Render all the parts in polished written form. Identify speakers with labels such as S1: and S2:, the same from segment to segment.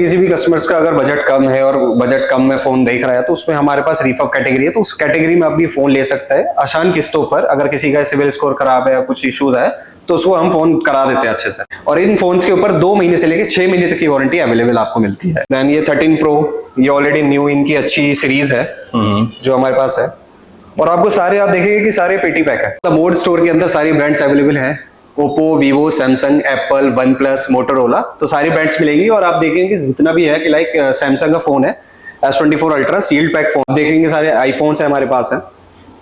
S1: किसी भी कस्टमर्स का अगर बजट कम है और बजट कम में फोन देख रहा है तो उसमें हमारे पास रिफर्ब कैटेगरी है, तो उस कैटेगरी में आप भी फोन ले सकता है आसान किस्तों पर। अगर किसी का सिविल स्कोर खराब है या कुछ इश्यूज है तो उसको हम फोन करा देते हैं अच्छे से। और इन फोन्स के ऊपर 2 महीने से लेकर 6 महीने तक की वारंटी अवेलेबल आपको मिलती है। देन ये 13 प्रो, ये ऑलरेडी न्यू इनकी अच्छी सीरीज है जो हमारे पास है। और आपको सारे आप देखेंगे कि सारे पेटी पैक है। मोड स्टोर के अंदर सारी ब्रांड्स अवेलेबल है, Oppo, Vivo, Samsung, Apple, one plus, Motorola, तो सारी ब्रांड्स मिलेंगी। और आप देखेंगे जितना भी है कि लाइक सैमसंग का फोन है S24 ultra sealed pack phone, देखेंगे सारे आईफोन्स है हमारे पास है।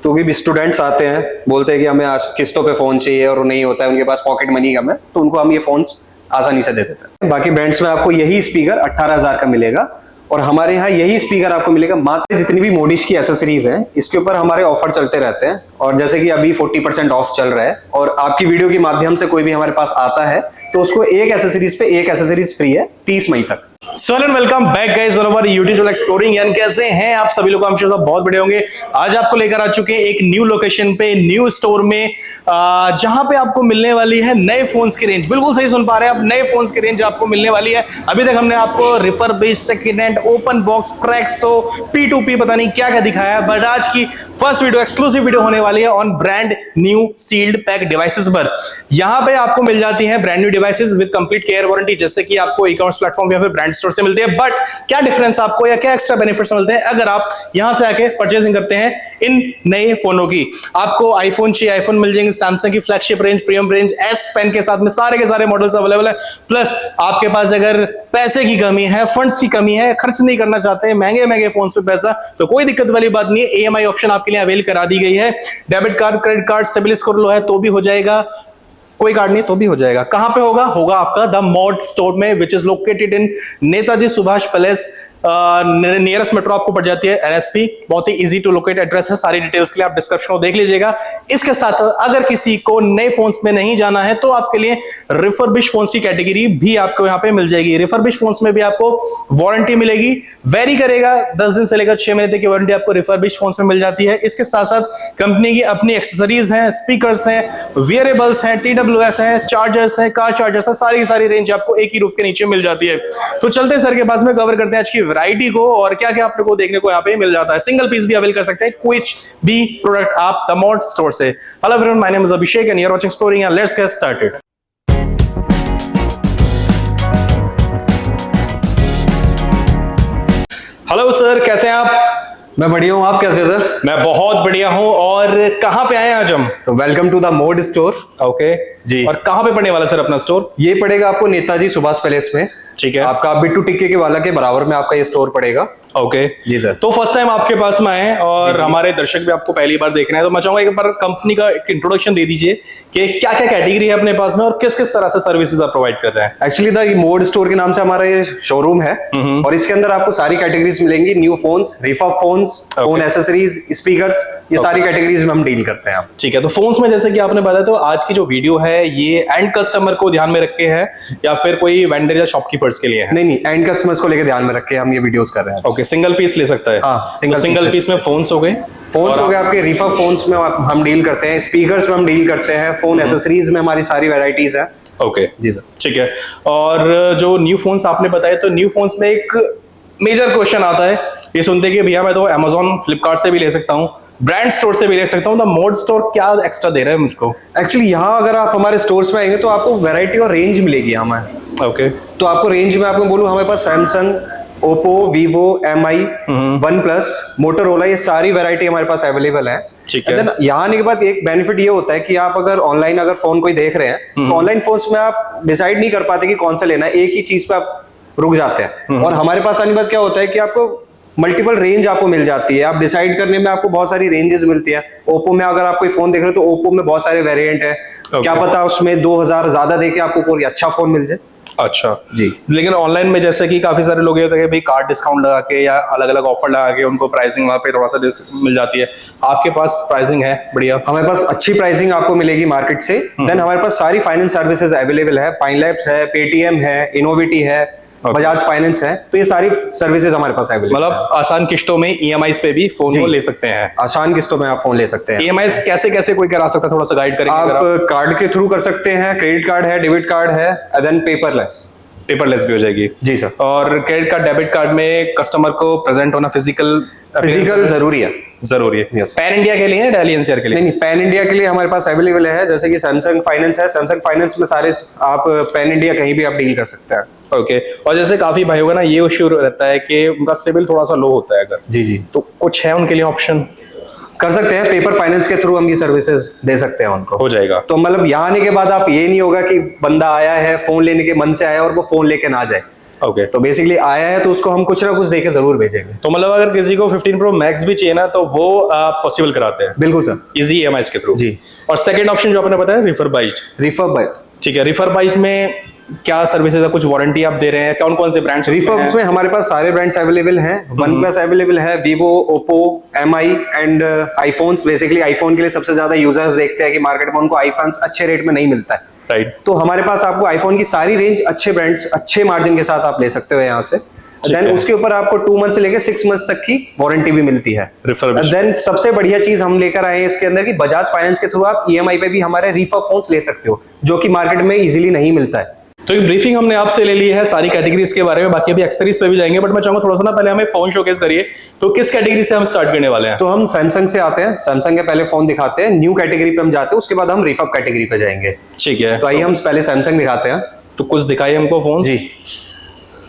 S1: तो भी स्टूडेंट्स आते हैं, बोलते हैं कि हमें आज किस्तों पे फोन चाहिए और नहीं होता है उनके पास पॉकेट मनी कम है, तो उनको हम ये फोन्स आसानी से दे देते हैं। बाकी ब्रांड्स में आपको यही स्पीकर 18,000 का मिलेगा और हमारे यहाँ यही स्पीकर आपको मिलेगा मात्र। जितनी भी मोडिश की एसेसरीज हैं इसके ऊपर हमारे ऑफर चलते रहते हैं, और जैसे कि अभी 40% ऑफ चल रहा है और आपकी वीडियो के माध्यम से कोई भी हमारे पास आता है तो उसको एक एसेसरीज पे एक एसेसरीज फ्री है 30 मई तक।
S2: So and welcome back guys on our YouTube channel exploring यान। कैसे हैं आप सभी लोग? हम श्योर सब बहुत बढ़िया होंगे। आज आपको लेकर आ चुके हैं एक न्यू लोकेशन पे, न्यू स्टोर में, जहां पे आपको मिलने वाली है नए फोन्स की रेंज। बिल्कुल सही सुन पा रहे हैं आप, नए फोन्स की रेंज आपको मिलने वाली है। अभी तक हमने आपको refurbished, second hand, open box, क्रैक्सो, P2P पता नहीं क्या क्या दिखाया है, बट आज की फर्स्ट वीडियो, एक्सक्लूसिव वीडियो होने वाली है on brand new sealed pack devices पर। यहां पे आपको मिल जाती है brand new devices with complete care warranty, जैसे कि आपको ई कॉमर्स प्लेटफॉर्म या फिर ब्रांड स्टोर से मिलती है। बट क्या डिफरेंस आपको या क्या एक्स्ट्रा बेनिफिट्स मिलते हैं अगर आप यहां से आके परचेसिंग करते हैं इन नए फोनों की? आपको आईफोन चाहिए, आईफोन मिल जाएंगे, सैमसंग की flagship range, premium range, S pen के साथ में सारे के सारे मॉडल्स अवेलेबल है। प्लस आपके पास अगर पैसे की कमी है, फंड्स की कमी है, खर्च नहीं करना चाहते हैं महंगे महंगे फोन पे पैसा, तो कोई दिक्कत वाली बात नहीं है। EMI ऑप्शन आपके लिए अवेल करा दी गई है। Debit card, credit card, CIBIL score low है तो भी हो जाएगा, कोई कार्ड नहीं तो भी हो जाएगा। कहां पे होगा? होगा आपका द मोड स्टोर में, which is located in Netaji Subhash palace, nearest metro आपको पड़ जाती है NSP। बहुत ही इजी टू लोकेट एड्रेस है। सारी डिटेल्स के लिए आप डिस्क्रिप्शन को देख लीजिएगा। इसके साथ अगर किसी को नए फोन्स में नहीं जाना है तो आपके लिए रिफर्बिश फोन्स की कैटेगरी भी आपको यहाँ पे मिल जाएगी। रिफर्बिश फोन्स में भी आपको वारंटी मिलेगी, वेरी करेगा, 10 दिन से लेकर 6 महीने तक की वारंटी आपको रिफर्बिश फोन्स में मिल जाती है। इसके साथ साथ कंपनी की अपनी एक्सेसरीज हैं, स्पीकर्स हैं, वियरेबल्स हैं, TWS हैं, चार्जर्स हैं, कार चार्जर्स हैं, सारी की सारी रेंज आपको एक ही रूफ के नीचे मिल जाती है। तो चलते हैं सर के पास में, कवर करते हैं आज की वैरायटी को और क्या क्या आपको देखने को यहाँ पे मिल जाता है। सिंगल पीस भी अवेल कर सकते हैं कुछ भी प्रोडक्ट आप द मोड स्टोर से। Hello everyone, my name is Abhishek and you are watching exploring and let's get started. Hello sir, कैसे हैं आप?
S1: मैं बढ़िया हूँ, आप कैसे सर?
S2: मैं बहुत बढ़िया हूँ। और कहाँ पे आए हैं आज हम?
S1: तो welcome to the mod store.
S2: Okay
S1: जी।
S2: और कहाँ पे पड़ने वाला सर अपना स्टोर?
S1: ये पड़ेगा आपको नेताजी सुभाष पैलेस में।
S2: ठीक है।
S1: आपका बिट्टू टिक्के के वाला के बराबर में आपका ये स्टोर पड़ेगा।
S2: ओके
S1: जी सर।
S2: तो फर्स्ट टाइम आपके पास में आए और हमारे दर्शक भी आपको पहली बार देख रहे हैं, तो मैं चाहूंगा एक बार कंपनी का एक इंट्रोडक्शन दे दीजिए कि क्या क्या कैटेगरी है अपने पास में और किस किस तरह से सर्विसेज आप प्रोवाइड कर रहे हैं।
S1: एक्चुअली द मोड स्टोर के नाम से हमारा ये शोरूम है और इसके अंदर आपको सारी कैटेगरीज मिलेंगी। New phones, refurb phones, phone accessories, speakers, ये सारी कैटेगरीज में हम डील करते हैं।
S2: ठीक है। तो फोन्स में जैसे कि आपने बताया, तो आज की जो वीडियो है ये एंड कस्टमर को ध्यान में रख के है या फिर कोई वेंडर या शॉपकीपर्स के लिए है?
S1: नहीं, एंड कस्टमर्स को लेकर ध्यान में रख के हम ये वीडियोस कर रहे हैं।
S2: ओके, सिंगल पीस ले सकता है?
S1: हाँ,
S2: सिंगल पीस में फोन्स हो गए,
S1: फोन्स हो गए आपके, रिफर्ब फोन्स में हम डील करते हैं, स्पीकर्स में हम डील करते हैं, फोन एसेसरीज में हमारी सारी वैरायटीज है।
S2: ओके
S1: जी सर।
S2: ठीक है। और जो न्यू फोन्स आपने बताए, तो न्यू फोन्स में एक मेजर क्वेश्चन आता है, ये सुनते कि भैया मैं तो Amazon, फ्लिपकार्ट से भी ले सकता हूँ, ब्रांड स्टोर से भी ले सकता हूँ, द मोड स्टोर क्या एक्स्ट्रा दे रहा है मुझको?
S1: एक्चुअली यहाँ अगर आप हमारे स्टोर्स में आएंगे तो आपको वैरायटी और रेंज मिलेगी हमें।
S2: ओके।
S1: तो आपको रेंज में आपको बोलूँ, हमारे पास Samsung, Oppo, Vivo, MI, OnePlus, Motorola, ये सारी वैरायटी हमारे पास अवेलेबल है।
S2: ठीक है।
S1: यहाँ आने के बाद एक बेनिफिट ये होता है कि आप अगर ऑनलाइन अगर फोन कोई देख रहे हैं तो ऑनलाइन फोन्स में आप डिसाइड नहीं कर पाते कि कौन सा लेना है, एक ही चीज पे आप रुक जाते हैं। और हमारे पास आने के बाद क्या होता है कि आपको मल्टीपल रेंज आपको मिल जाती है, आप डिसाइड करने में आपको बहुत सारी रेंजेस मिलती है। ओप्पो में अगर आप कोई फोन देख रहे हो तो ओप्पो में बहुत सारे वेरिएंट है। क्या पता उसमें 2000 ज्यादा देके आपको कोई अच्छा फोन मिल जाए।
S2: अच्छा
S1: जी।
S2: लेकिन ऑनलाइन में जैसे कि काफी सारे लोग ये होते हैं कि भाई कार्ड डिस्काउंट लगा के या अलग अलग ऑफर लगा के उनको प्राइसिंग वहाँ पे थोड़ा सा मिल जाती है। आपके पास प्राइसिंग है बढ़िया?
S1: हमारे पास अच्छी प्राइसिंग आपको मिलेगी मार्केट से। देन हमारे पास सारी फाइनेंस सर्विसेज अवेलेबल है, पाइन लैब्स है, पेटीएम है, इनोविटी है, बजाज फाइनेंस है, तो ये सारी सर्विसेज हमारे पास अवेलेबल है।
S2: मतलब आसान किस्तों में EMIs पे भी फोन को ले सकते हैं?
S1: आसान किस्तों में आप फोन ले सकते हैं।
S2: EMIs कैसे कैसे कोई करा सकता है, थोड़ा सा गाइड करेंगे?
S1: आप कार्ड के थ्रू कर सकते हैं, क्रेडिट कार्ड है, डेबिट कार्ड है, देन पेपरलेस।
S2: पेपरलेस भी हो जाएगी
S1: जी सर।
S2: और क्रेडिट कार्ड डेबिट कार्ड में कस्टमर को प्रेजेंट होना फिजिकल
S1: जरूरी है।
S2: जरूरी है।
S1: Yes.
S2: पैन इंडिया के लिए दिल्ली एनसीआर के लिए?
S1: नहीं, पैन इंडिया के लिए हमारे पास अवेलेबल है, जैसे कि सैमसंग फाइनेंस है, सैमसंग फाइनेंस में सारे आप पैन इंडिया कहीं भी आप डील कर सकते हैं।
S2: ओके। और जैसे काफी भाइयों का ना ये इश्यू रहता है कि उनका सिविल थोड़ा सा लो होता है अगर,
S1: जी जी,
S2: तो कुछ है उनके लिए ऑप्शन?
S1: कर सकते हैं, पेपर फाइनेंस के थ्रू हम ये सर्विसेज दे सकते हैं उनको।
S2: हो जाएगा।
S1: तो मतलब यहाँ आने के बाद आप ये नहीं होगा कि बंदा आया है फोन लेने के मन से आया और वो फोन लेके ना जाए।
S2: ओके।
S1: तो बेसिकली आया है तो उसको हम कुछ ना कुछ देके जरूर भेजेंगे।
S2: तो मतलब अगर किसी को 15 Pro Max भी चाहिए ना तो वो पॉसिबल कराते हैं?
S1: बिल्कुल सर,
S2: इजी EMIs के थ्रू।
S1: जी।
S2: और सेकंड ऑप्शन जो आपने बताया रिफर्बाइज्ड।
S1: रिफर्ब,
S2: ठीक है। रिफर्बाइज्ड में क्या सर्विसेज है, कुछ वारंटी आप दे रहे हैं? कौन कौन से ब्रांड्स?
S1: रिफर्ब में हमारे पास सारे ब्रांड्स अवेलेबल हैं। वन प्लस अवेलेबल है, Vivo, Oppo, MI and iPhones. Basically iPhone के लिए सबसे ज्यादा यूजर्स देखते हैं कि मार्केट में उनको आईफोन्स अच्छे रेट में नहीं मिलता है।
S2: राइट।
S1: तो हमारे पास आपको आईफोन की सारी रेंज अच्छे ब्रांड्स अच्छे मार्जिन के साथ आप ले सकते हो यहाँ से। देन उसके ऊपर आपको 2 मंथ से लेकर 6 मंथ तक की वारंटी भी मिलती है। देन सबसे बढ़िया चीज हम लेकर आए हैं इसके अंदर की बजाज फाइनेंस के थ्रू आप EMI पे भी हमारे रिफर्ब फोन्स ले सकते हो, जो कि मार्केट में इजीली नहीं मिलता है।
S2: तो एक ब्रीफिंग हमने आपसे ले ली है सारी कैटेगरीज के बारे में, बाकी अभी एक्सेसरीज पे भी जाएंगे, बट मैं चाहूंगा थोड़ा सा ना पहले हमें फोन शोकेस करिए। तो किस कैटेगरी से हम स्टार्ट करने वाले हैं?
S1: तो हम सैमसंग से आते हैं, सैमसंग के पहले फोन दिखाते हैं, न्यू कैटेगरी पे हम जाते हैं, उसके बाद हम रिफर्ब कैटेगरी पे जाएंगे।
S2: ठीक है।
S1: तो आइए हम पहले सैमसंग दिखाते हैं।
S2: तो कुछ दिखाइए हमको फोन
S1: जी।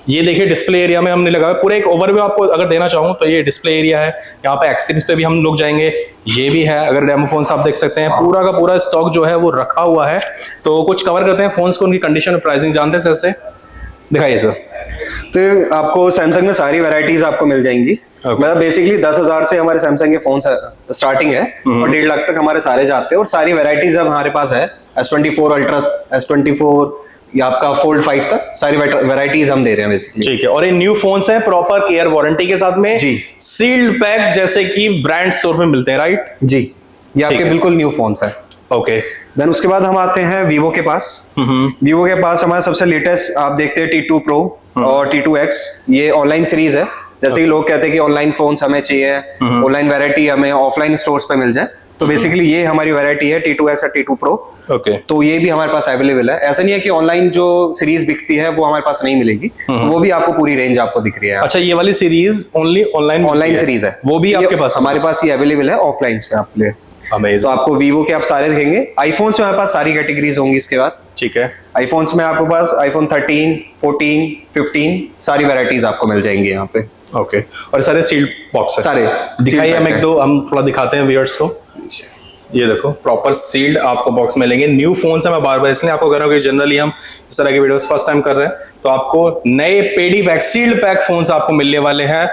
S2: ये देखिए डिस्प्ले एरिया में हमने लगा पूरा एक ओवरव्यू आपको अगर देना चाहूँ तो ये डिस्प्ले एरिया है। यहाँ पे एक्सेसरीज पे भी हम लोग जाएंगे, ये भी है। अगर डेमो फोन्स आप देख सकते हैं, पूरा का पूरा स्टॉक जो है वो रखा हुआ है। तो कुछ कवर करते हैं फोन्स को, उनकी कंडीशन और प्राइसिंग जानते हैं सर से। दिखाइए सर।
S1: तो आपको सैमसंग में सारी वैरायटीज आपको मिल जाएंगी। मतलब बेसिकली 10,000 से हमारे सैमसंग के फोन स्टार्टिंग है और 1.5 लाख तक हमारे सारे जाते हैं। और सारी वैरायटीज अब हमारे पास है, S24 अल्ट्रा, S24 या आपका फोल्ड 5 तक सारी वैरायटीज हम दे रहे हैं बेसिकली।
S2: ठीक है। और ये न्यू फोन्स हैं प्रॉपर केयर वारंटी के साथ में,
S1: जी।
S2: सील्ड पैक जैसे कि ब्रांड स्टोर में मिलते हैं, राइट?
S1: जी, ये आपके बिल्कुल न्यू फोन्स है।
S2: ओके।
S1: देन उसके बाद हम आते हैं वीवो के पास। वीवो के पास हमारा सबसे लेटेस्ट आप देखते हैं T2 Pro और T2X, ये ऑनलाइन सीरीज है। जैसे कि लोग कहते हैं कि ऑनलाइन फोन्स हमें चाहिए, ऑनलाइन वैरायटी हमें ऑफलाइन स्टोर्स पे मिल जाए, तो बेसिकली ये हमारी वैरायटी है T2X और T2 Pro।
S2: ओके।
S1: तो ये भी हमारे पास अवेलेबल है। ऐसा नहीं है कि ऑनलाइन जो सीरीज बिकती है वो हमारे पास नहीं मिलेगी, तो वो भी आपको पूरी रेंज आपको दिख रही है।
S2: अच्छा, ये वाली सीरीज ओनली ऑनलाइन
S1: सीरीज है,
S2: वो भी आपके पास?
S1: हमारे पास ये अवेलेबल है ऑफलाइन पे आपके लिए। तो आपको वीवो के आप सारे दिखेंगे। आईफोन्स में हमारे पास सारी कैटेगरीज होंगी इसके बाद।
S2: ठीक है।
S1: आईफोन्स में आपके पास आईफोन 13, 14, 15 सारी वैरायटीज आपको मिल जाएंगी यहाँ पे।
S2: ओके। और सारे सील्ड बॉक्स है
S1: सारे
S2: दिखाइए हम एक दो, हम थोड़ा दिखाते हैं व्यूअर्स को। ये देखो प्रॉपर सील्ड आपको बॉक्स मिलेंगे। न्यू फोन से मैं बार बार इसलिए आपको कह रहा हूँ कि जनरली हम इस तरह के वीडियोस फर्स्ट टाइम कर रहे हैं, तो आपको नए पेडी पैक सील्ड पैक फोन्स आपको मिलने वाले हैं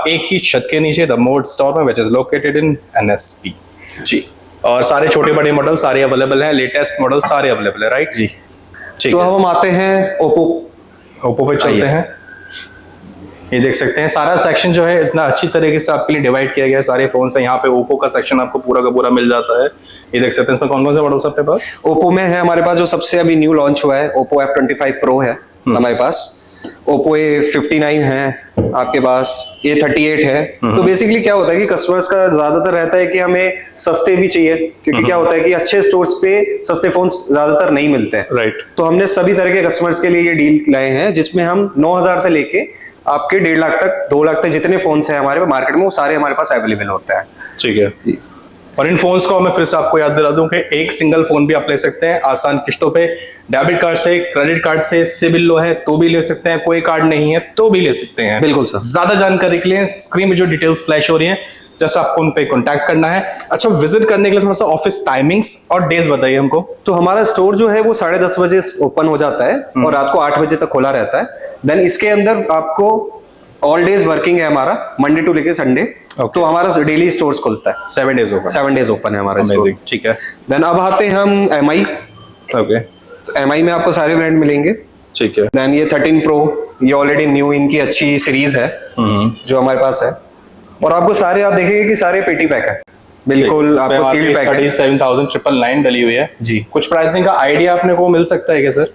S2: एक ही छत के नीचे, द मोड स्टोर में, which is located in NSP। जी। और सारे छोटे बड़े मॉडल सारे अवेलेबल हैं, लेटेस्ट मॉडल सारे अवेलेबल है, राइट? जी। ठीक
S1: तो
S2: है।
S1: हम आते हैं ओप्पो
S2: पे चलते हैं। ये देख सकते हैं सारा सेक्शन जो है इतना अच्छी तरीके से आपके लिए डिवाइड किया गया है। सारे फोन है, यहाँ पे ओप्पो का सेक्शन आपको पूरा का पूरा मिल जाता है। ये देख सकते हैं इसमें कौन कौन से मॉडल्स अपने पास?
S1: ओप्पो में है हमारे पास जो सबसे अभी न्यू लॉन्च हुआ है, ओप्पो F25 Pro है हमारे पास। ओप्पो A59 है आपके पास, A38 है। तो बेसिकली क्या होता है कि कस्टमर्स का ज्यादातर रहता है कि हमें सस्ते भी चाहिए, क्योंकि क्या होता है कि अच्छे स्टोर्स पे सस्ते फोन ज्यादातर नहीं मिलते हैं।
S2: राइट।
S1: तो हमने सभी तरह के कस्टमर्स के लिए ये डील लाए हैं, जिसमें हम 9,000 से लेके आपके 1.5 लाख तक, 2 लाख तक जितने फोन्स हैं हमारे मार्केट में, वो सारे हमारे पास अवेलेबल होते हैं।
S2: ठीक है जी। और इन फोन्स को मैं फिर से आपको याद दिला दूं कि एक सिंगल फोन भी आप ले सकते हैं आसान किस्तों पे, डेबिट कार्ड से, क्रेडिट कार्ड से, सिबिल लो है तो भी ले सकते हैं, कोई कार्ड नहीं है तो भी ले सकते हैं।
S1: बिल्कुल सर।
S2: ज्यादा जानकारी के लिए स्क्रीन में जो डिटेल्स फ्लैश हो रही हैं, जस्ट आपको उन पे कांटेक्ट करना है। अच्छा, विजिट करने के लिए थोड़ा सा ऑफिस टाइमिंग्स और डेज बताइए हमको।
S1: तो हमारा स्टोर जो है वो 10:30 बजे ओपन हो जाता है और रात को 8 बजे तक खुला रहता है। देन इसके अंदर आपको ऑल डेज वर्किंग है हमारा, मंडे टू लेके संडे। तो हमारा डेली स्टोर्स खुलता है,
S2: 7 डेज ओपन।
S1: 7 डेज ओपन है हमारा स्टोर।
S2: ठीक है।
S1: देन अब आते हैं हम MI।
S2: ओके।
S1: तो MI में आपको सारे ब्रांड मिलेंगे।
S2: ठीक है।
S1: देन ये 13 Pro, ये ऑलरेडी न्यू इनकी अच्छी सीरीज है जो हमारे पास है। और आपको सारे आप देखेंगे कि सारे पेटी पैक है, बिल्कुल आपको सील्ड पैक है।
S2: 37,999 डली हुई है
S1: जी।
S2: कुछ प्राइसिंग का आइडिया आपने को मिल सकता है क्या सर?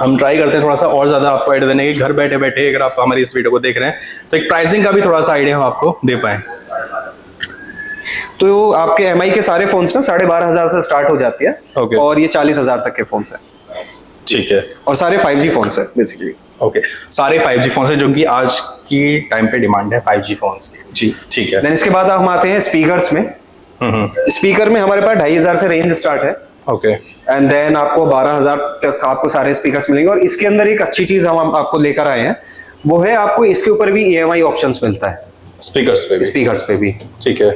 S2: हम ट्राई करते हैं थोड़ा सा और ज्यादा आपको आइडिया देने की, घर बैठे बैठे अगर आप हमारी इस वीडियो को देख रहे हैं तो एक प्राइसिंग का भी थोड़ा सा आइडिया हम आपको दे पाए।
S1: तो आपके MI के सारे फोन्स ना 12,500 से स्टार्ट हो जाती है।
S2: Okay.
S1: और ये 40,000 तक के फोन्स है।
S2: ठीक है।
S1: और सारे 5G फोन है बेसिकली।
S2: ओके, सारे 5G फोन है जो कि आज की टाइम पे डिमांड है 5G फोन्स की।
S1: जी
S2: ठीक है।
S1: देन इसके बाद हम आते हैं स्पीकर्स में। स्पीकर में हमारे पास 2500 से रेंज स्टार्ट है।
S2: ओके।
S1: एंड देन आपको 12,000 तक आपको सारे स्पीकर्स मिलेंगे। और इसके अंदर एक अच्छी चीज हम आपको लेकर आए हैं, वो है आपको इसके ऊपर भी EMI ऑप्शंस मिलता है स्पीकर्स पे भी।
S2: ठीक है।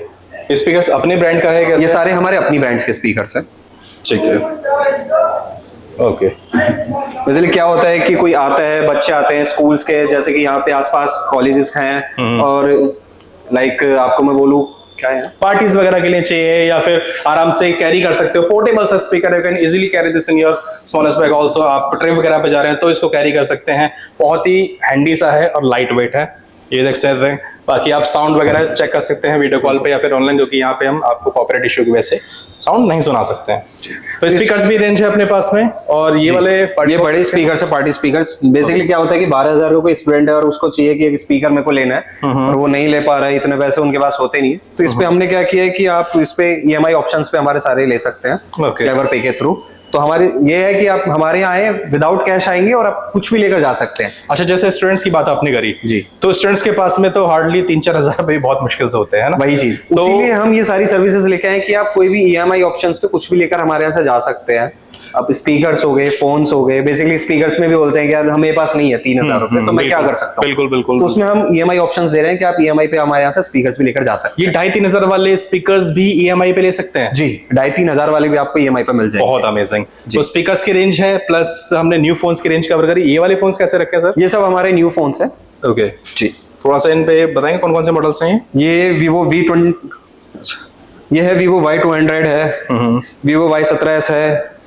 S2: स्पीकर्स अपने ब्रांड का है क्या?
S1: ये सारे हमारे अपनी ब्रांड्स के स्पीकर्स हैं।
S2: ठीक है। ओके।
S1: बेसिकली क्या होता है कि कोई आता है, बच्चे आते हैं स्कूल्स के, जैसे कि यहाँ पे आसपास कॉलेजेस हैं, और लाइक आपको मैं बोलूँ क्या है,
S2: पार्टीज वगैरह के लिए चाहिए या फिर आराम से कैरी कर सकते हो, पोर्टेबल सा speaker, you can easily carry this in your smallest bag also. आप ट्रिप वगैरह पे जा रहे हैं तो इसको कैरी कर सकते हैं, बहुत ही हैंडी सा है और लाइट वेट है, ये देख सकते हैं। बाकी आप साउंड वगैरह चेक कर सकते हैं वीडियो कॉल पे या फिर ऑनलाइन, जो कि यहाँ पे हम आपको कॉपीराइट इशू की वजह से साउंड नहीं सुना सकते हैं। तो स्पीकर्स भी रेंज है अपने पास में। और ये वाले
S1: ये बड़े स्पीकर्स है, पार्टी स्पीकर्स। बेसिकली क्या होता है कि 12,000 रुपए स्टूडेंट है और उसको चाहिए कि एक स्पीकर मेरे को लेना है, और वो नहीं ले पा रहा है, इतने पैसे उनके पास होते नहीं है। तो इस पे हमने क्या किया है कि आप इस पे EMI ऑप्शंस पे हमारे सारे ले सकते हैं क्लेवर पे के थ्रू। तो हमारे ये है कि आप हमारे यहाँ आए, विदाउट कैश आएंगे और आप कुछ भी लेकर जा सकते हैं।
S2: अच्छा, जैसे स्टूडेंट्स की बात आपने करी
S1: जी,
S2: तो स्टूडेंट्स के पास में तो हार्डली 3-4 हजार रुपए बहुत मुश्किल से होते हैं ना,
S1: वही चीज।
S2: तो
S1: इसीलिए हम ये सारी सर्विसेज लेके आए कि आप कोई भी EMI ऑप्शंस पे कुछ भी लेकर हमारे यहाँ से जा सकते हैं। अब स्पीकर्स हो गए, फोन्स हो गए। बेसिकली स्पीकर्स में भी बोलते हैं कि यार हमें पास नहीं है 3,000 रुपए, तो मैं क्या कर सकता हूँ।
S2: बिल्कुल बिल्कुल।
S1: तो उसमें हम EMI ऑप्शंस दे रहे हैं कि आप EMI पे हमारे यहाँ से स्पीकर्स भी लेकर जा सकते हैं।
S2: ये 2,500-3,000 वाले स्पीकर्स भी EMI पे ले सकते हैं?
S1: जी, 2,500-3,000 वाले भी आपको EMI पे मिल जाएंगे।
S2: बहुत अमेजिंग। तो स्पीकर्स की रेंज है, प्लस हमने न्यू फोन्स की रेंज कवर करी। ये वाले फोन्स कैसे रखे हैं सर?
S1: ये सब हमारे न्यू फोन्स है।
S2: ओके
S1: जी,
S2: थोड़ा सा इन पे बताएंगे कौन कौन से मॉडल्स हैं
S1: ये Vivo V20, ये है Vivo Y200 है, Vivo Y17s है।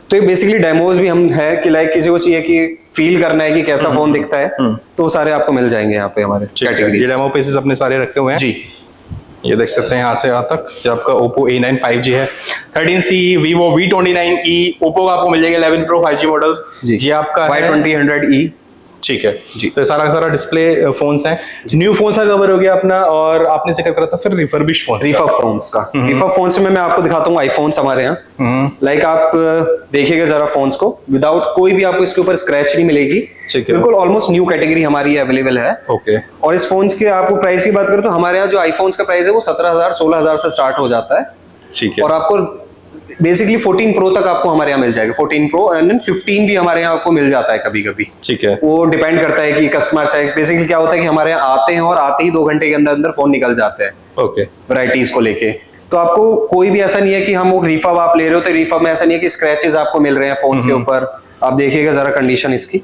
S1: तो ये बेसिकली डेमोज भी हम है कि लाइक किसी को चाहिए कि फील करना है कि कैसा फोन दिखता है, तो सारे आपको मिल जाएंगे यहाँ पे हमारे कैटेगरी।
S2: ये डेमो पीसेस अपने सारे रखे हुए हैं
S1: जी।
S2: ये देख सकते हैं यहाँ से यहाँ तक। ये आपका Oppo A9 5G है, 13C, Vivo V29e, Oppo का आपको मिल जाएगा 11 Pro 5G मॉडल्स।
S1: जी,
S2: ये आपका
S1: Y2000E।
S2: ठीक है जी। तो सारा का सारा डिस्प्ले फोन्स हैं, न्यू फोन्स का कवर हो गया अपना। और आपने जिक्र करा था फिर रिफर्बिश फोन्स,
S1: रिफर्ब फोन्स का। रिफर्ब फोन्स में मैं आपको दिखाता हूँ आईफोन्स हमारे यहाँ। लाइक आप देखिएगा जरा फोन्स को, विदाउट कोई भी आपको इसके ऊपर स्क्रैच नहीं मिलेगी। बिल्कुल ऑलमोस्ट न्यू कैटेगरी हमारी अवेलेबल है।
S2: ओके।
S1: और इस फोन्स के आपको प्राइस की बात करें तो हमारे यहाँ जो आईफोन्स का प्राइस है वो 17,000-16,000 से स्टार्ट हो जाता है।
S2: ठीक है।
S1: और आपको बेसिकली 14 प्रो तक आपको हमारे यहाँ मिल जाएगा। 14 प्रो एंड 15 भी हमारे यहाँ आपको मिल जाता है कभी कभी।
S2: ठीक है।
S1: वो डिपेंड करता है कि कस्टमर से बेसिकली क्या होता है कि हमारे यहाँ आते हैं और आते ही 2 घंटे के अंदर अंदर फोन निकल जाते हैं।
S2: ओके।
S1: वैरायटीज को लेके तो आपको कोई भी ऐसा नहीं है कि हम वो रिफर्ब आप ले रहे हो तो रिफर्ब में ऐसा नहीं है कि स्क्रैचेस आपको मिल रहे हैं फोन्स के ऊपर। आप देखिएगा जरा कंडीशन इसकी।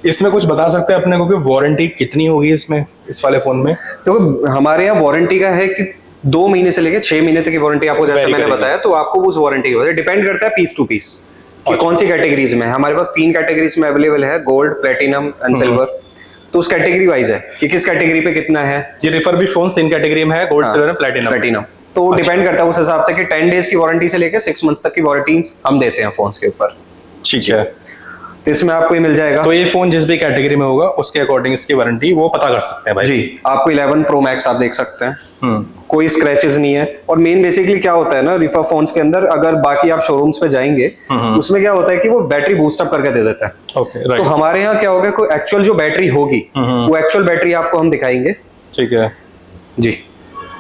S2: इसमें कुछ बता सकते हैं अपने को कि वारंटी कितनी होगी इसमें, इस वाले फोन में?
S1: तो हमारे यहाँ वारंटी का है कि 2 महीने से लेकर 6 महीने तक की वारंटी आपको, जैसे मैंने बताया। तो आपको उस वारंटी की वजह डिपेंड करता है पीस टू पीस कि कौन सी कैटेगरीज में। हमारे पास 3 कैटेगरीज में अवेलेबल है, गोल्ड, प्लेटिनम एंड सिल्वर। तो उस कैटेगरी वाइज है कि किस कैटेगरी पे कितना है।
S2: ये रिफर्बिश फोन्स 3 कैटेगरी में है, गोल्ड, सिल्वर एंड प्लेटिनम।
S1: तो डिपेंड करता है उस हिसाब से कि 10 डेज की वारंटी से लेकर 6 मंथ्स तक की वारंटी हम देते हैं फोन्स के ऊपर।
S2: ठीक है।
S1: तो इसमें आपको ये मिल जाएगा।
S2: तो ये फोन जिस भी कैटेगरी में होगा उसके अकॉर्डिंग इसकी वारंटी वो पता कर सकते हैं भाई।
S1: जी, आपको 11 प्रो मैक्स आप देख सकते हैं, कोई स्क्रैचेस नहीं है। और मेन बेसिकली क्या होता है ना रिफर्ब फोन्स के अंदर, अगर बाकी आप शोरूम्स पे जाएंगे उसमें क्या होता है कि वो बैटरी बूस्टअप करके दे देता है।
S2: ओके,
S1: तो हमारे यहाँ क्या होगा, कोई एक्चुअल जो बैटरी होगी वो एक्चुअल बैटरी आपको हम दिखाएंगे।
S2: ठीक है
S1: जी।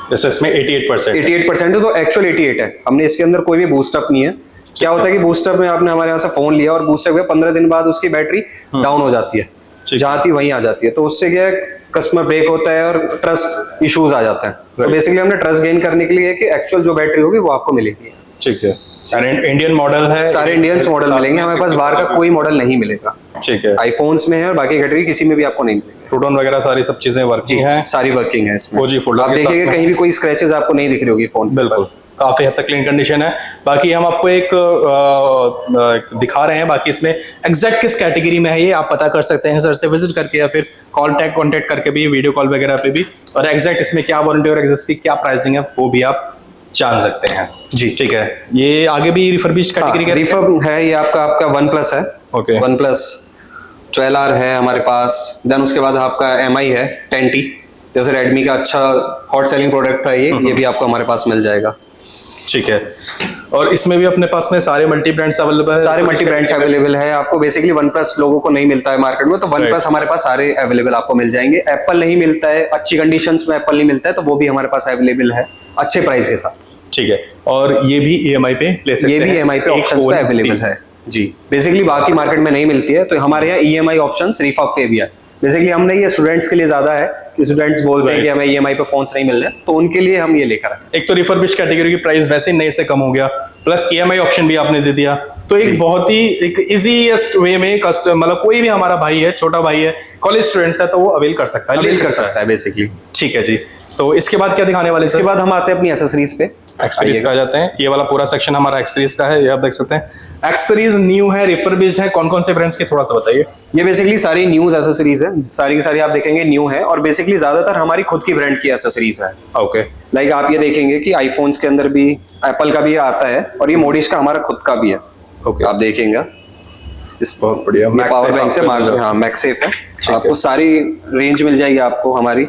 S2: जैसे इसमें
S1: 88% है तो एक्चुअल 88 है। हमने इसके अंदर कोई भी बूस्टअप नहीं है। क्या होता है कि बूस्टअप में आपने हमारे यहाँ से फोन लिया और बूस्टअप हुआ 15 दिन बाद उसकी बैटरी डाउन हो जाती है, जहाँ थी वहीं आ जाती है। तो उससे क्या है, कस्टमर ब्रेक होता है और ट्रस्ट इश्यूज आ जाते हैं। तो बेसिकली हमने ट्रस्ट गेन करने के लिए कि एक्चुअल जो बैटरी होगी वो आपको मिलेगी।
S2: ठीक है। इंडियन मॉडल है,
S1: सारे इंडियन मॉडल मिलेंगे हमारे पास, बाहर का कोई मॉडल नहीं मिलेगा।
S2: ठीक है।
S1: आईफोन्स में है और बाकी कैटेगरी किसी में भी आपको नहीं मिलेगा।
S2: प्रोटोन वगैरह सारी सब चीजें वर्किंग हैं,
S1: सारी वर्किंग है इसमें।
S2: OG फोल्डर
S1: आप देखिएगा कहीं भी कोई स्क्रैचेस आपको नहीं दिख रही होगी फोन।
S2: बिल्कुल काफी हद तक क्लीन कंडीशन है। बाकी हम आपको एक दिखा रहे हैं, बाकी इसमें एग्जैक्ट किस कैटेगरी में है ये आप पता कर सकते हैं सर से विजिट करके या फिर कॉन्टेक्ट करके भी, वीडियो कॉल वगैरह पे भी। और एग्जैक्ट इसमें क्या वारंटी और एग्जैक्ट की क्या प्राइसिंग है वो भी आप जान सकते हैं।
S1: जी
S2: ठीक है। ये आगे भी रिफर्बिश कैटेगरी का
S1: रिफर्ब है। ये आपका OnePlus है।
S2: ओके।
S1: OnePlus 12R है हमारे पास। देन उसके बाद आपका MI है 10T, जैसे रेडमी का अच्छा हॉट सेलिंग प्रोडक्ट था ये भी आपको हमारे पास मिल जाएगा।
S2: ठीक है। और इसमें भी अपने पास में सारे मल्टी ब्रांड्स अवेलेबल है,
S1: सारे मल्टी ब्रांड्स अवेलेबल है। आपको बेसिकली वन प्लस लोगों को नहीं मिलता है मार्केट में, तो वन प्लस हमारे पास सारे अवेलेबल आपको मिल जाएंगे। एप्पल नहीं मिलता है, अच्छी कंडीशंस में एप्पल नहीं मिलता है, तो वो भी हमारे पास अवेलेबल है अच्छे प्राइस के साथ।
S2: ठीक है, और ये भी EMI पे ले सकते हैं,
S1: ये भी EMI पे ऑप्शंस पे अवेलेबल है जी। बेसिकली बाकी मार्केट में नहीं मिलती है, तो हमारे यहाँ EMI ऑप्शंस रिफॉक पे भी है। बेसिकली हमने ये स्टूडेंट्स के लिए ज्यादा है कि स्टूडेंट्स बोलते हैं कि हमें EMI पे फोन्स नहीं मिल रहे, तो उनके लिए हम ये लेकर आए।
S2: एक तो रिफर्बिश कैटेगरी की प्राइस वैसे ही नए से कम हो गया, प्लस EMI ऑप्शन भी आपने दे दिया, तो एक बहुत ही एक इजीएस्ट वे में कस्टमर, मतलब कोई भी हमारा भाई है, छोटा भाई है, कॉलेज स्टूडेंट्स है, तो वो अवेल कर सकता है,
S1: अवेल कर सकता है बेसिकली।
S2: ठीक है जी। तो इसके बाद क्या दिखाने वाले?
S1: इसके बाद हम आते हैं अपनी एसेसरीज पे।
S2: एक्सेसरीज पे आ जाते हैं। ये वाला पूरा सेक्शन हमारा एक्सेसरीज का है, ये आप देख सकते हैं। एक्सेसरीज न्यू है, रिफर्बिश्ड है, कौन कौन से ब्रांड्स के थोड़ा सा बताइए।
S1: ये बेसिकली सारी न्यूज एसेसरीज है, सारी की सारी आप देखेंगे न्यू है, और बेसिकली ज्यादातर हमारी खुद की ब्रांड की एसेसरीज है।
S2: ओके,
S1: लाइक आप ये देखेंगे कि आईफोन्स के अंदर भी एप्पल का भी आता है, और ये मोडिश का हमारा खुद का भी है।
S2: ओके,
S1: आप देखेंगे इस
S2: बहुत बढ़िया।
S1: पावर बैंक से हाँ मैक्सेफ है, आपको सारी रेंज मिल जाएगी आपको हमारी।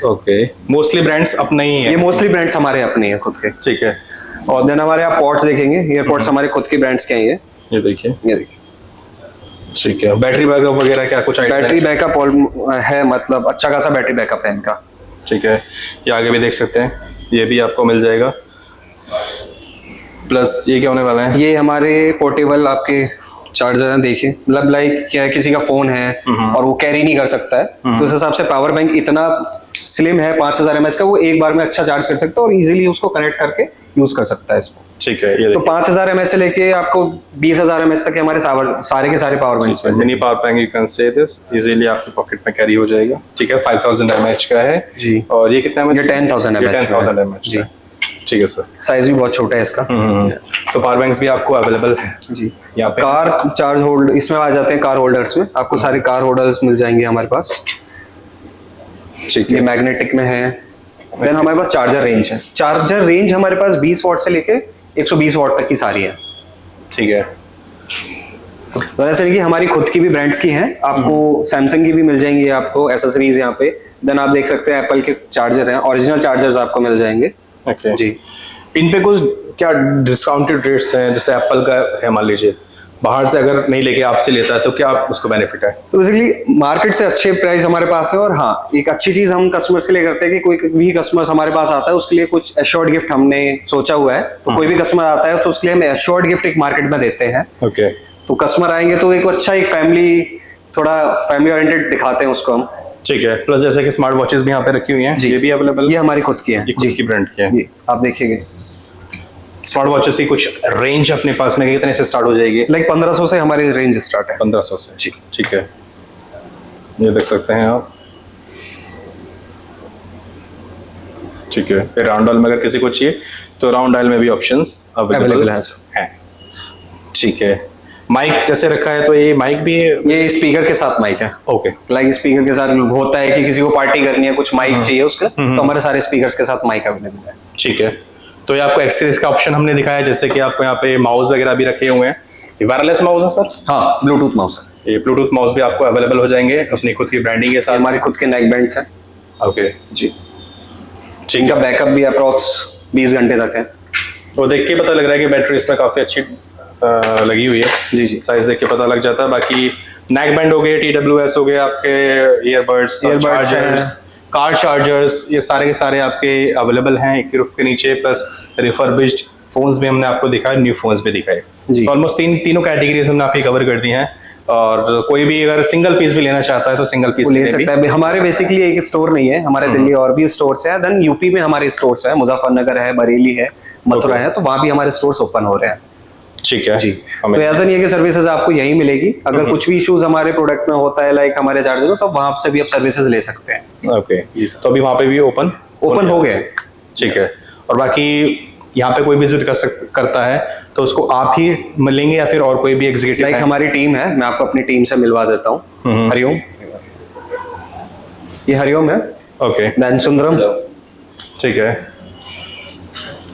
S2: ओके, मोस्टली ब्रांड्स अपने ही है,
S1: ये मोस्टली ब्रांड्स हमारे अपने हैं खुद के।
S2: ठीक है।
S1: और देन हमारे यहाँ पॉट्स देखेंगे, एयरपॉड्स हमारे खुद के ब्रांड्स के हैं
S2: ये देखिए,
S1: ये देखिए।
S2: ठीक है। बैटरी बैकअप वगैरह क्या कुछ आइडिया?
S1: बैटरी बैकअप है, मतलब अच्छा खासा बैटरी बैकअप है इनका।
S2: ठीक है, ये आगे भी देख सकते हैं, ये भी आपको मिल जाएगा। प्लस ये क्या होने वाला है?
S1: ये हमारे पोर्टेबल आपके चार्जर है, देखिए मतलब लाइक क्या है, किसी का फोन है और वो कैरी नहीं कर सकता है, तो उस हिसाब से पावर बैंक इतना स्लिम है 5000 mAh का, वो एक बार में अच्छा चार्ज कर सकता है और इजीली उसको कनेक्ट करके यूज कर सकता है इसको।
S2: ठीक है, ये
S1: तो 5000 mAh से लेके आपको 20000 mAh तक के हमारे सारे के सारे पावर बैंक्स में
S2: mini power bank, you can say this easily आपके पॉकेट में कैरी हो जाएगा। ठीक है, 5000 mAh का है
S1: जी।
S2: और ये कितना
S1: ये 10000 mAh
S2: 10,000 mAh जी। ठीक है सर,
S1: साइज भी बहुत छोटा है इसका।
S2: तो पावर बैंक्स भी आपको अवेलेबल है
S1: जी।
S2: यहाँ पे।
S1: कार चार्ज होल्ड इसमें आ जाते हैं, कार होल्डर्स में आपको सारे कार होल्डर्स मिल जाएंगे हमारे पास।
S2: ठीक
S1: ये
S2: है,
S1: मैग्नेटिक में है। देन हमारे पास चार्जर रेंज है, चार्जर रेंज हमारे पास 20 वॉट से लेके 120 वॉट तक की सारी है।
S2: ठीक है।
S1: तो ऐसे कि हमारी खुद की भी ब्रांड्स की हैं, आपको सैमसंग की भी मिल जाएंगी, आपको एसेसरीज यहाँ पे। देन आप देख सकते हैं एप्पल के चार्जर हैं, ओरिजिनल चार्जर्स आपको मिल जाएंगे।
S2: ओके
S1: जी।
S2: इन पे कुछ क्या डिस्काउंटेड रेट्स हैं? जैसे एप्पल का है, मान लीजिए बाहर से अगर नहीं लेके आपसे लेता है तो क्या उसको बेनिफिट है?
S1: तो बेसिकली मार्केट से अच्छे प्राइस हमारे पास है, और हाँ एक अच्छी चीज हम कस्टमर्स के लिए करते हैं कि कोई भी कस्टमर्स हमारे पास आता है उसके लिए कुछ एश्योर्ड गिफ्ट हमने सोचा हुआ है। तो कोई भी कस्टमर आता है तो उसके लिए हम एश्योर्ड गिफ्ट एक मार्केट में देते हैं।
S2: ओके,
S1: तो कस्टमर आएंगे तो एक अच्छा एक फैमिली, थोड़ा फैमिली ओरिएंटेड दिखाते हैं उसको हम।
S2: ठीक है। प्लस जैसे कि स्मार्ट वॉचेस भी यहाँ पे रखी हुई हैं, ये भी अवेलेबल?
S1: ये हमारी खुद की है
S2: ये खुद की ब्रांड की है।
S1: जी, आप देखिएगा
S2: स्मार्ट वॉचेस की कुछ रेंज अपने पास में कितने से स्टार्ट हो जाएगी?
S1: लाइक 1500 से हमारी रेंज स्टार्ट है।
S2: 1500 से जी। ठीक है, ये देख सकते हैं आप। ठीक है, फिर राउंड डायल में अगर किसी को चाहिए तो राउंड डायल में भी ऑप्शंस अवेलेबल हैं। ठीक है, माइक जैसे रखा है तो ये माइक भी
S1: ये स्पीकर के साथ माइक है।
S2: ओके,
S1: लाइक स्पीकर के साथ होता है कि किसी को पार्टी करनी है, कुछ माइक चाहिए उसका, तो हमारे सारे स्पीकर्स के साथ माइक अवेलेबल है।
S2: ठीक है। तो ये आपको एक्सेसरीज का ऑप्शन हमने दिखाया, जैसे कि आपको यहाँ पे माउस वगैरह भी रखे हुए हैं। ये वायरलेस माउस है सर?
S1: हाँ, ब्लूटूथ माउस है।
S2: ये ब्लूटूथ माउस भी आपको अवेलेबल हो जाएंगे अपनी खुद की ब्रांडिंग के साथ।
S1: हमारी खुद के नेक बैंड्स हैं।
S2: ओके जी।
S1: इनका बैकअप भी अप्रॉक्स 20 घंटे तक है।
S2: वो देख के पता लग रहा है कि बैटरी इसमें काफी अच्छी लगी हुई है।
S1: जी जी,
S2: साइज देख के पता लग जाता है। बाकी नेक बैंड हो गए, TWS हो गए, आपके ईयरबड्स, चार्जर्स, कार चार्जर्स, ये सारे के सारे आपके अवेलेबल हैं एक रूफ के नीचे। प्लस रिफर्बिश्ड फोन्स भी हमने आपको दिखाए, न्यू फोन्स भी दिखाए। ऑलमोस्ट तीनों कैटेगरीज हमने आपकी कवर कर दी हैं। और कोई भी अगर सिंगल पीस भी लेना चाहता है तो सिंगल पीस
S1: ले सकता है। हमारे बेसिकली एक स्टोर नहीं है, हमारे दिल्ली और भी स्टोर्स है। देन यूपी में हमारे स्टोर्स है, मुजफ्फरनगर है, बरेली है, मथुरा है, तो वहाँ भी हमारे स्टोर्स ओपन हो रहे हैं।
S2: ठीक है
S1: जी। तो ऐसा नहीं है कि सर्विसेज आपको यहीं मिलेगी, अगर कुछ भी इश्यूज हमारे प्रोडक्ट में होता है लाइक हमारे चार्जर में, तो वहां से भी आप सर्विसेज ले सकते हैं।
S2: ओके जी, तो अभी वहाँ पे भी ओपन
S1: हो गए।
S2: ठीक है। और बाकी यहाँ पे कोई विजिट करता है तो उसको आप ही मिलेंगे या फिर और कोई भी एग्जीक्यूटिव?
S1: लाइक हमारी टीम है, मैं आपको अपनी टीम से मिलवा देता हूँ। हरिओम, ये हरिओम है।
S2: Okay,
S1: then Sundaram.
S2: ठीक है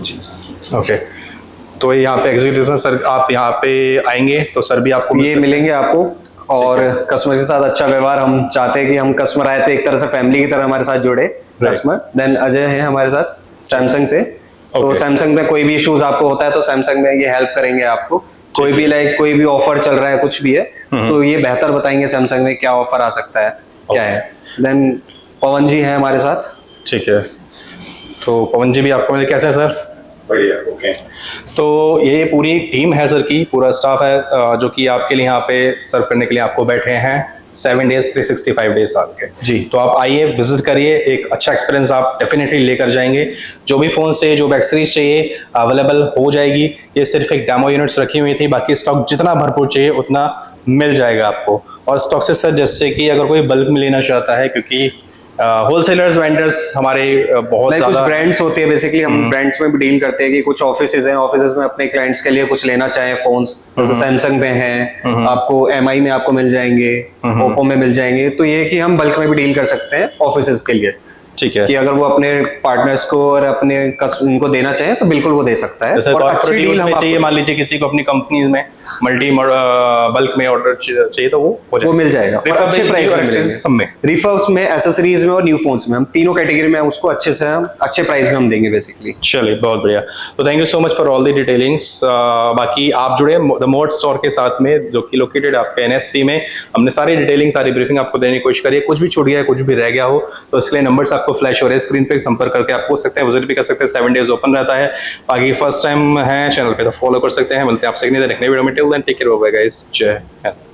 S2: जी। ओके, तो यहाँ पे एग्जीक्यूटिव सर आप यहाँ पे आएंगे तो सर भी आपको
S1: ये मिलेंगे आपको। और कस्टमर के साथ अच्छा व्यवहार हम चाहते हैं कि हम कस्टमर आए तो एक तरह से फैमिली की तरह हमारे साथ जुड़े कस्टमर। देन अजय हैं हमारे साथ सैमसंग से, तो
S2: Okay.
S1: सैमसंग में कोई भी इश्यूज आपको होता है तो सैमसंग में ये हेल्प करेंगे आपको। कोई भी कोई भी ऑफर चल रहा है कुछ भी है तो ये बेहतर बताएंगे सैमसंग में क्या ऑफर आ सकता है क्या है। देन पवन जी है हमारे साथ।
S2: ठीक है, तो पवन जी भी आपको मिले, कैसे है सर?
S3: बढ़िया, ओके।
S2: तो ये पूरी टीम है सर की, पूरा स्टाफ है जो कि आपके लिए यहाँ पे सर्व करने के लिए आपको बैठे हैं 7 डेज 365 डेज आपके।
S1: जी।
S2: तो आप आइए, विजिट करिए, एक अच्छा एक्सपीरियंस आप डेफिनेटली लेकर जाएंगे। जो भी फोन चाहिए, जो भी एक्सेसरीज चाहिए अवेलेबल हो जाएगी। ये सिर्फ एक डेमो यूनिट्स रखी हुई थी, बाकी स्टॉक जितना भरपूर चाहिए उतना मिल जाएगा आपको। और स्टॉक से सर जैसे कि अगर कोई बल्क में लेना चाहता है, क्योंकि होलसेलर्स वेंडर्स हमारे बहुत
S1: कुछ
S2: ज्यादा
S1: ब्रांड्स होती है, बेसिकली हम ब्रांड्स में भी डील करते हैं कि कुछ ऑफिसेज हैं, ऑफिसेज में अपने क्लाइंट्स के लिए कुछ लेना चाहे फोन्स, जैसे सैमसंग में है, आपको एमआई में आपको मिल जाएंगे, ओप्पो में मिल जाएंगे। तो ये है कि हम बल्क में भी डील कर सकते हैं ऑफिसेज के लिए,
S2: ठीक है।
S1: कि अगर वो अपने पार्टनर्स को और अपने उनको देना चाहे तो बिल्कुल वो दे सकता है।
S2: जैसे
S1: और अच्छी
S2: कॉर्पोरेट
S1: डील
S2: यूज
S1: हम
S2: में चाहिए, मान लीजिए किसी को अपनी कंपनी में मल्टी बल्क में ऑर्डर चाहिए तो वो
S1: मिल जाएगा और अच्छे प्राइस में मिलेंगे।
S2: सब में।
S1: रिफर्ब्स में, एसेसरीज में और न्यू फोन्स में, हम तीनों कैटेगरी में उसको अच्छे से हम अच्छे प्राइस में हम देंगे बेसिकली।
S2: चलिए, बहुत बढ़िया। तो thank you so much for all the detailings. बाकी आप जुड़े द मोड स्टोर के साथ में, जो कि लोकेटेड आपके एनएसपी में। हमने सारी डिटेलिंग, सारी ब्रीफिंग आपको देने की कोशिश करी है। कुछ भी छूट गया है, कुछ भी रह गया हो तो इसलिए नंबर्स आपको फ्लैश हो रहे हैं स्क्रीन पे, संपर्क करके आप पूछ सकते हैं, विजिट भी कर सकते हैं। 7 डेज ओपन रहता है। बाकी फर्स्ट टाइम है चैनल पे तो फॉलो कर सकते हैं। मिलते हैं आपसे एक नई वीडियो में। Till then take care, bye guys, जय हिंद।